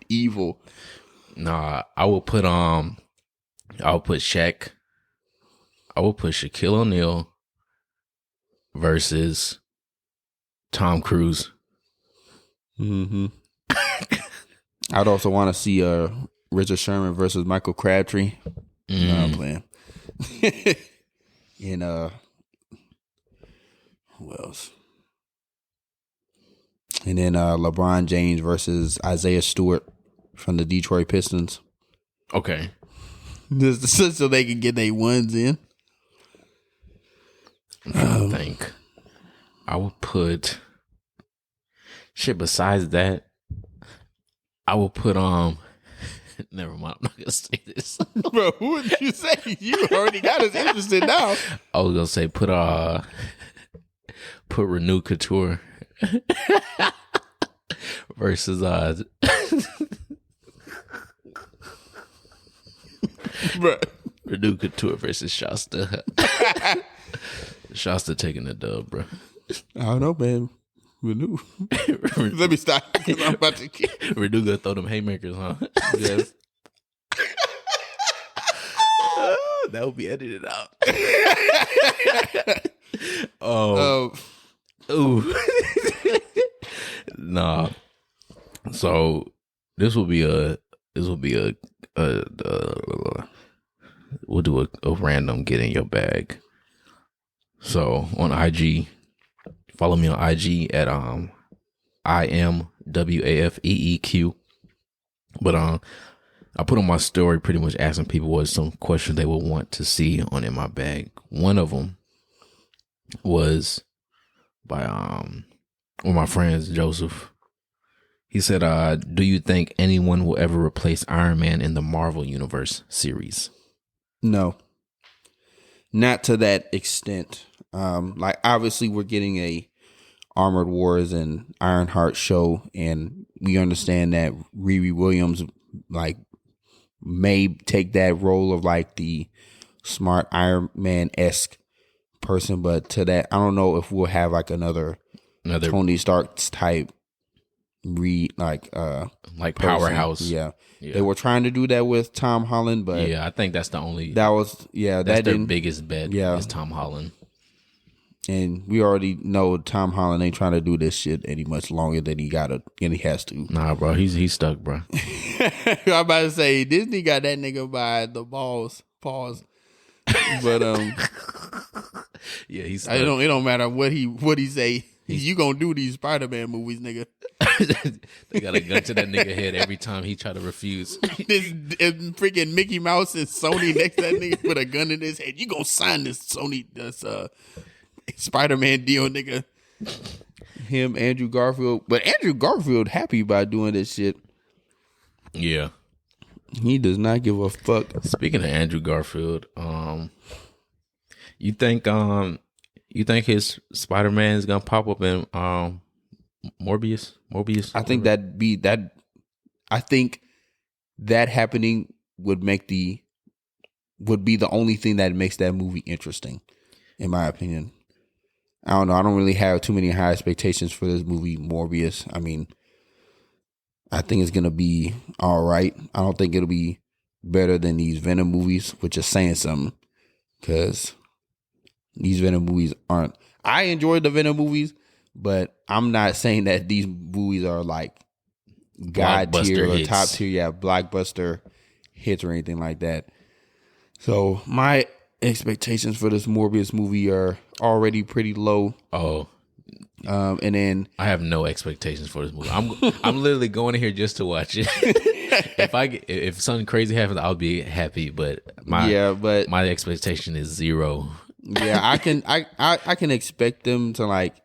evil. Nah, I would put Shaq. I would put Shaquille O'Neal versus Tom Cruise. I'd also want to see Richard Sherman versus Michael Crabtree. No, I'm playing. And who else? And then LeBron James versus Isaiah Stewart from the Detroit Pistons. Okay. Just so they can get their ones in. I'm trying to think. I would put shit besides that. I will put never mind, I'm not gonna say this. Bro, who would you say? You already got us interested now. I was gonna say put Renew Couture versus Bro. Renew Couture versus Shasta. Shasta taking the dub, bro. I don't know, man. Renew. Let me stop because I'm about to get Renew gonna throw them haymakers, huh? Yes. That will be edited out. Ooh. Nah. So this will be a we'll do a random get in your bag. So on IG, follow me on IG at IMWAFEEQ. But I put on my story pretty much asking people what some questions they would want to see on In My Bag. One of them was by one of my friends, Joseph. He said, do you think anyone will ever replace Iron Man in the Marvel Universe series? No. Not to that extent. Like obviously we're getting a Armored Wars and Ironheart show, and we understand that Riri Williams like may take that role of like the smart Iron Man-esque person, but to that, I don't know if we'll have like another Tony Stark's type like person. powerhouse. Yeah. They were trying to do that with Tom Holland, but I think that's the only that's their biggest bet. Is Tom Holland. And we already know Tom Holland ain't trying to do this shit any much longer than he has to. Nah, bro, he's stuck, bro. I'm about to say Disney got that nigga by the balls. Pause. But he's stuck. It don't matter what he say. You gonna do these Spider-Man movies, nigga? They got a gun to that nigga head every time he try to refuse. This freaking Mickey Mouse and Sony next to that nigga with a gun in his head. You gonna sign this Spider-Man deal, nigga? Him, Andrew Garfield, but Andrew Garfield happy by doing this shit. Yeah, he does not give a fuck. Speaking of Andrew Garfield, you think his Spider-Man is gonna pop up in Morbius? I think I think that happening would be the only thing that makes that movie interesting, in my opinion. I don't know. I don't really have too many high expectations for this movie, Morbius. I mean, I think it's gonna be all right. I don't think it'll be better than these Venom movies, which is saying something, because these Venom movies aren't. I enjoyed the Venom movies, but I'm not saying that these movies are like god tier or top tier, blockbuster hits or anything like that. So my expectations for this Morbius movie are already pretty low. And then I have no expectations for this movie. I'm literally going in here just to watch it. If something crazy happens, I'll be happy. But my expectation is zero. Yeah, I can expect them to like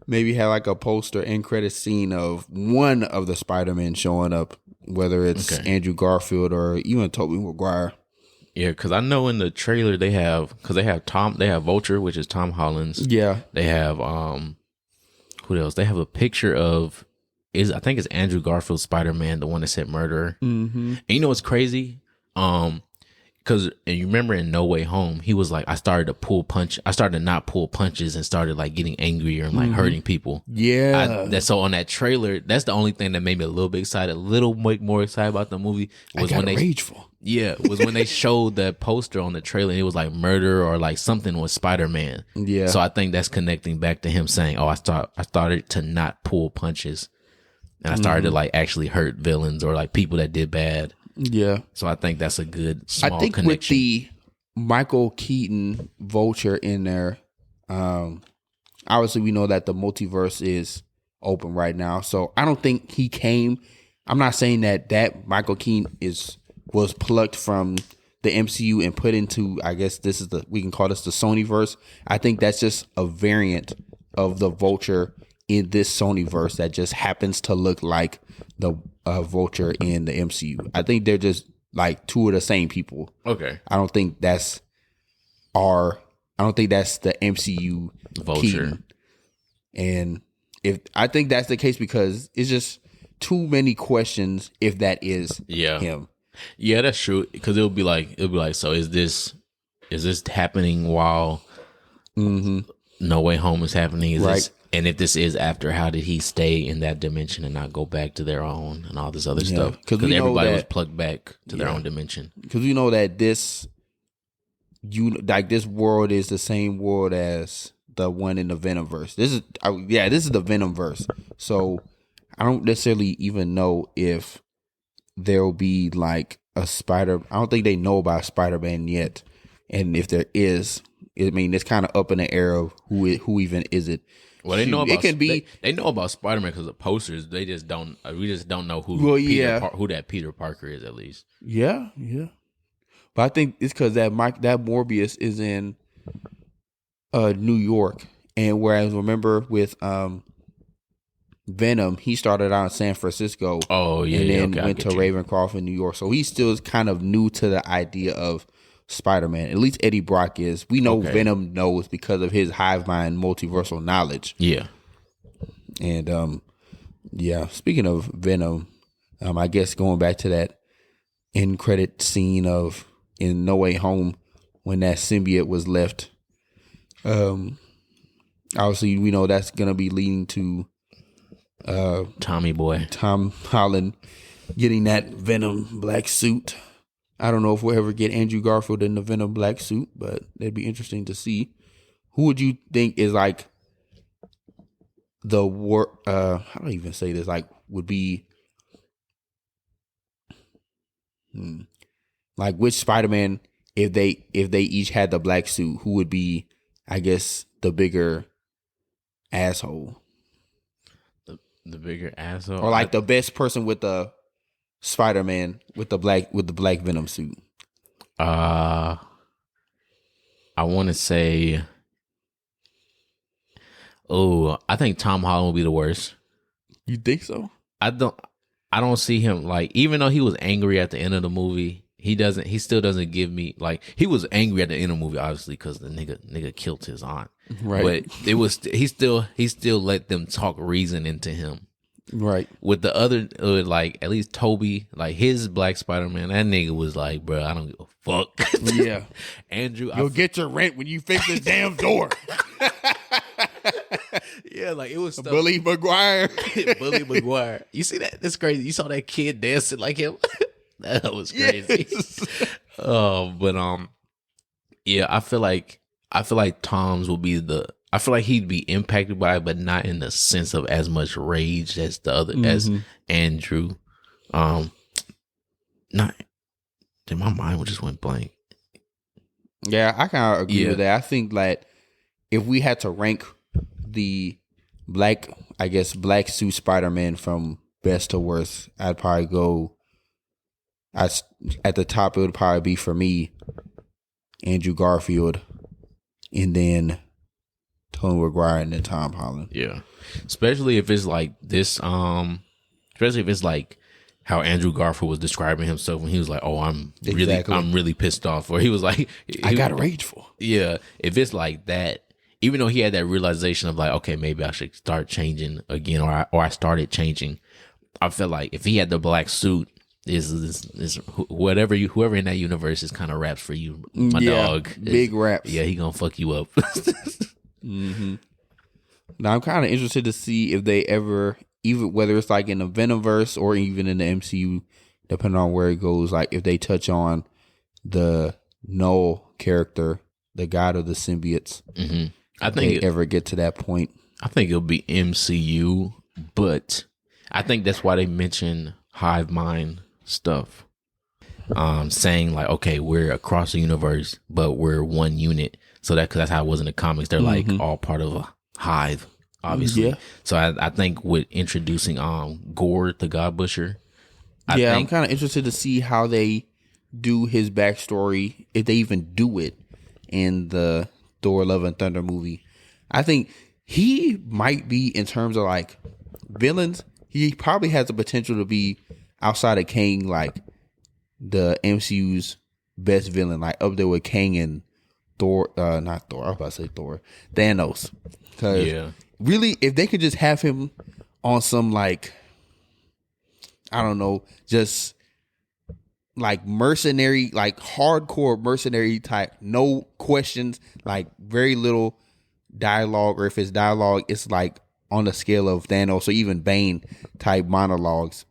maybe have like a poster end credit scene of one of the Spider-Man showing up, whether it's Andrew Garfield or even Tobey Maguire. Yeah, because I know in the trailer they have Vulture, which is Tom Holland's. Yeah, they have who else? They have a picture of I think it's Andrew Garfield's Spider-Man, the one that said murderer. Mm-hmm. And you know what's crazy? Because you remember in No Way Home, he was like, I started to not pull punches and started like getting angrier and like hurting people. Yeah. So on that trailer, that's the only thing that made me a little bit excited, a little more excited about the movie was when rageful. Yeah, was when they showed that poster on the trailer and it was like murder or like something with Spider-Man. Yeah. So I think that's connecting back to him saying, I started to not pull punches and I started to like actually hurt villains or like people that did bad. Yeah. So I think that's a good small connection. With the Michael Keaton Vulture in there, obviously we know that the multiverse is open right now. So I don't think he came. I'm not saying that Michael Keaton was plucked from the MCU and put into, I guess we can call this the Sonyverse. I think that's just a variant of the Vulture in this Sonyverse that just happens to look like the Vulture in the MCU. I think they're just like two of the same people. Okay. I don't think that's the MCU Vulture. Keaton. And I think that's the case because it's just too many questions if that is him. Yeah, that's true. Because it'll be like, so is this happening while No Way Home is happening? Is this, and if this is after, how did he stay in that dimension and not go back to their own and all this other stuff? Because everybody was plugged back to their own dimension. Because we know that this world is the same world as the one in the Venomverse. This is the Venomverse. So I don't necessarily even know if there'll be like a Spider. I don't think they know about Spider-Man yet, and if there is, I mean, it's kind of up in the air of who even is it. Well, they know about it can be. They know about Spider-Man because of posters. They just don't. We just don't know who that Peter Parker is. At least. Yeah. But I think it's because that Morbius is in New York, and whereas remember with Venom, he started out in San Francisco. Oh yeah, and then went to Ravencroft in New York. So he still is kind of new to the idea of Spider-Man. At least Eddie Brock is. We know Venom knows because of his hive mind multiversal knowledge. Yeah. And speaking of Venom, I guess going back to that end credit scene in No Way Home when that symbiote was left. Obviously, we know that's gonna be leading to Tommy boy. Tom Holland getting that Venom black suit. I don't know if we'll ever get Andrew Garfield in the Venom black suit, but that'd be interesting to see. Who would you think is like the how do I even say this? Like, would be like which Spider-Man, if they each had the black suit, who would be, I guess, the bigger asshole? The bigger asshole, or like the best person with the Spider-Man with the black Venom suit. I want to say, I think Tom Holland will be the worst. You think so? I don't see him, like, even though he was angry at the end of the movie, he still doesn't give me, like, he was angry at the end of the movie, obviously, because the nigga killed his aunt. Right. But it was, he still let them talk reason into him. Right. With the other, like, at least Toby, like, his Black Spider-Man, that nigga was like, bro, I don't give a fuck. Yeah. Andrew, you'll get your rent when you fix this damn door. Yeah, like, it was stuff. Bully Maguire. Bully Maguire. You see that? That's crazy. You saw that kid dancing like him? That was crazy. Yes. Yeah, I feel like Tom's will be I feel like he'd be impacted by it, but not in the sense of as much rage as the other, as Andrew. Not, then my mind just went blank. Yeah, I kind of agree with that. I think like if we had to rank the black suit Spider-Man from best to worst, I'd probably go at the top. It would probably be for me Andrew Garfield, and then Tobey Maguire, and then Tom Holland. Yeah, especially if it's like this. Especially if it's like how Andrew Garfield was describing himself when he was like, "Oh, I'm really pissed off," or he was like, "I got rageful." Yeah, if it's like that, even though he had that realization of like, okay, maybe I should start changing again, or I started changing. I felt like if he had the black suit, is whoever in that universe is kind of raps for you, my dog. Big raps. Yeah, he gonna fuck you up. Now I'm kind of interested to see if they ever, even whether it's like in the Venomverse or even in the MCU, depending on where it goes, like if they touch on the Null character, the god of the symbiotes. I think ever get to that point. I think it'll be MCU, but I think that's why they mention hive mind stuff, saying like, okay, we're across the universe, but we're one unit. So that's how it was in the comics. They're like all part of a hive, obviously. Yeah. So I think with introducing Gore the God Butcher, I'm kind of interested to see how they do his backstory, if they even do it in the Thor: Love and Thunder movie. I think he might be, in terms of like villains, he probably has the potential to be, outside of Kang, like the MCU's best villain, like up there with Kang and Thor. Not Thor. I was about to say Thor. Thanos. Because really, if they could just have him on some, like, I don't know, just like mercenary, like hardcore mercenary type, no questions, like very little dialogue, or if it's dialogue, it's like on the scale of Thanos or even Bane type monologues.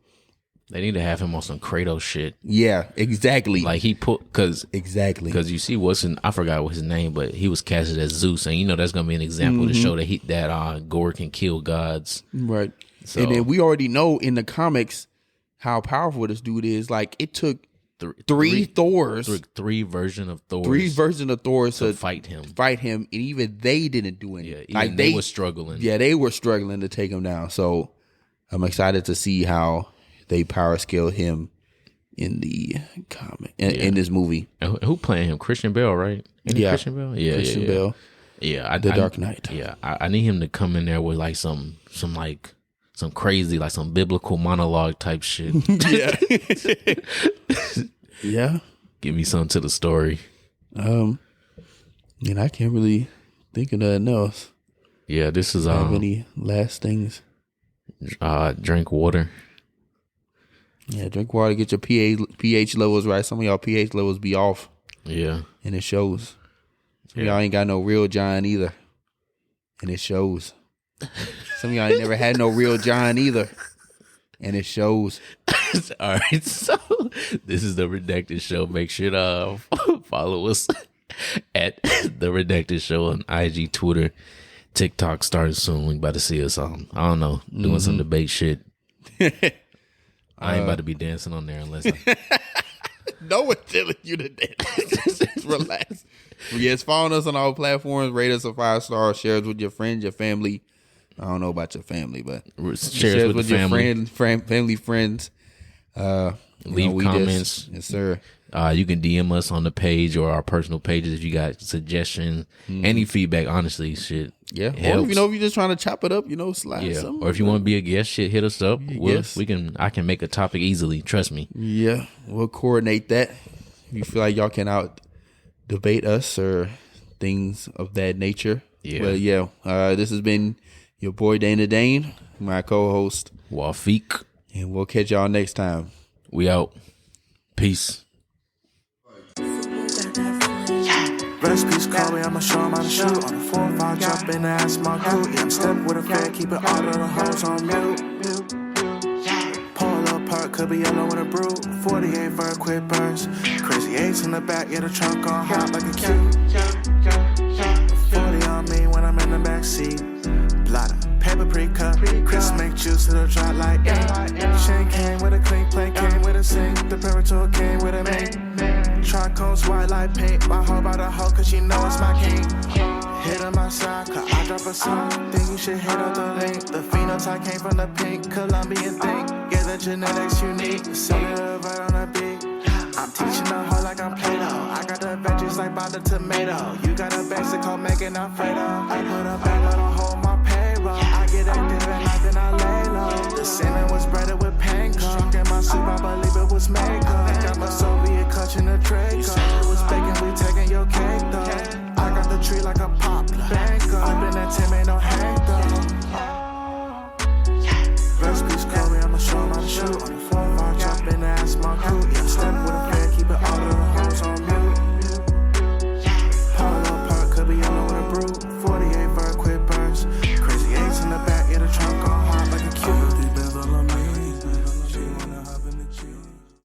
They need to have him on some Kratos shit. Yeah, exactly. Like he because you see I forgot what his name, but he was casted as Zeus, and you know that's gonna be an example to show that Gore can kill gods, right? So, and then we already know in the comics how powerful this dude is. Like it took three versions of Thors to fight him, and even they didn't do anything. Yeah, like they were struggling. Yeah, they were struggling to take him down. So I'm excited to see how they power scale him in the comic in this movie. And who playing him? Christian Bale, right? Christian Bale. Yeah, Christian Bale. Yeah, the Dark Knight. Yeah, I need him to come in there with like some crazy, like some biblical monologue type shit. Yeah. Give me something to the story. And I can't really think of nothing else. Yeah, this is any last things. Drink water. Yeah, drink water. Get your pH levels right. Some of y'all pH levels be off. Yeah. And it shows. Some of Yeah. y'all ain't got no real John either. And it shows. Some of y'all ain't never had no real John either. And it shows. All right, so this is the Redacted Show. Make sure to follow us at the Redacted Show on IG, Twitter, TikTok starting soon. We about to see us on, I don't know, doing some debate shit. I ain't about to be dancing on there unless No one's telling you to dance. Relax. Yes, follow us on all platforms. Rate us a 5-star. Share us with your friends, your family. I don't know about your family, but share us with your family. family, friends. Leave comments. Yes, sir. You can DM us on the page or our personal pages if you got suggestions, any feedback. Honestly, shit. Yeah. helps. Or if you're just trying to chop it up, slide something. Or if you want to be a guest, shit, hit us up. Yes. I can make a topic easily. Trust me. Yeah, we'll coordinate that. If you feel like y'all can out debate us or things of that nature. Yeah. Well, yeah. This has been your boy Dane, my co-host, Feeq. and we'll catch y'all next time. We out. Peace. Recipes call me, I'ma show 'em how to shoot. On the 4 or 5, jump in the ass, my crew. Yeah, I'm stepping with a fat, keeping all of the hoes on mute. Pull up park, could be yellow with a brew. 48 for a quick burst. Crazy 8s in the back, yeah, the trunk on hot like a cue. 40 on me when I'm in the back seat. Blotter, paper pre-cut. Chris make juice, it'll drop like Shane came with a clean plate, came with a sink. The Parator came with a mate. Tricones white like paint. My hoe by the hoe, cause she know it's my king. Hit on my side, cause I drop a song. Think you should hit up the link. The phenotype came from the pink Colombian thing. Yeah, the genetics unique. Cellular right on the beat. I'm teaching the hoe like I'm Play-Doh. I got the veggies like by the tomato. You got a basic called making Alfredo. I put a bag on a hold my payroll. I get active at night, then I lay low. The salmon was breaded with panko. Drunk in my soup, I believe it was Mako. Got my Soviet clutching the Draco. You said it was bacon, we taking your cake though. I got the tree like a poplar. Bango. I've been that timid